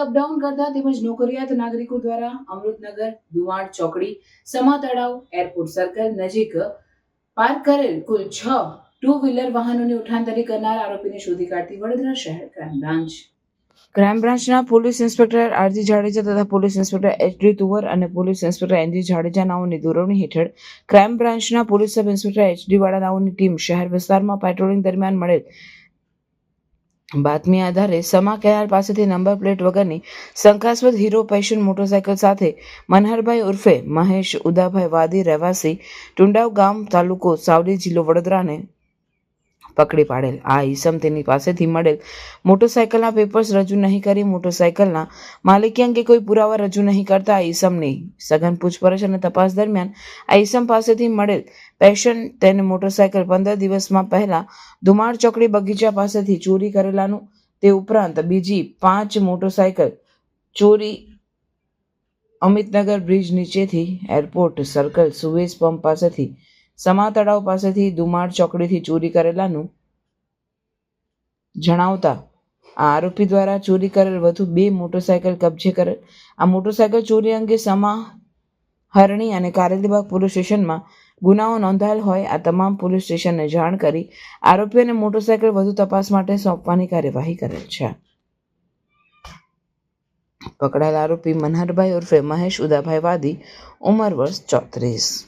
Up down કરતા તેમજ નોકરિયાત નાગરિકો દ્વારા અમૃતનગર, દુવાડ ચોકડી, સમા તળાવ, એરપોર્ટ સર્કલ નજીક પાર્ક કરેલ કુલ 6 ટુ વ્હીલર વાહનોની ઉઠાંતરી કરનાર આરોપીને શોધી કાઢતી વડોદરા શહેર ક્રાઇમ બ્રાન્ચના પોલીસ ઇન્સ્પેક્ટર આરજી જાડેજા તથા પોલીસ ઇન્સ્પેક્ટર એચડી તુવર અને પોલીસ ઇન્સ્પેક્ટર એનજી જાડેજા નાઓની દોરવણી હેઠળ ક્રાઇમ બ્રાન્ચના પોલીસ સબ ઇન્સ્પેક્ટર એચડી વાળા નાઓની ટીમ શહેર વિસ્તારમાં પેટ્રોલિંગ દરમિયાન મળેલ બાતમી આધારે સમા કેનાલ પાસેથી નંબર પ્લેટ વગરની શંકાસ્પદ હીરો પેશન મોટરસાયકલ સાથે મનહરભાઈ ઉર્ફે મહેશ ઉદાભાઈ વાદી રહેવાસી ટુંડાવ ગામ તાલુકો સાવલી જિલ્લો વડોદરાને પકડી પાડેલ. આ ઈસમ તેની પાસેથી મળેલ મોટરસાયકલના પેપર્સ રજૂ નહીં કરી મોટરસાયકલના માલિકી અંગે કોઈ પુરાવા રજૂ નહીં કરતા આ ઈસમની સઘન પૂછપરછ અને તપાસ દરમિયાન આ ઈસમ પાસેથી મળેલ પેશન તેને મોટરસાયકલ 15 દિવસમાં પહેલા ધુમાડ ચોકડી બગીચા પાસેથી ચોરી કરેલાનું, તે ઉપરાંત બીજી 5 મોટરસાયકલ ચોરી અમિતનગર બ્રિજ નીચેથી, એરપોર્ટ સર્કલ સુવેઝ પંપ પાસેથી, સમા તળાવ પાસેથી ધુમાડ ચોકડીથી ચોરી કરેલાનું જણાવતા આ આરોપી દ્વારા ચોરી કરેલ વધુ 2 મોટરસાયકલ કબજે કરેલ. આ મોટરસાયકલ ચોરી અંગે સમા, હરણી અને કારેલીબાગ પોલીસ સ્ટેશનમાં ગુનાઓ નોંધાયેલ હોય આ તમામ પોલીસ સ્ટેશનને જાણ કરી આરોપીઓને મોટરસાયકલ વધુ તપાસ માટે સોંપવાની કાર્યવાહી કરેલ છે. પકડાયેલ આરોપી મનહરભાઈ ઉર્ફે મહેશ ઉદાભાઈ વાદી, ઉંમર વર્ષ 34.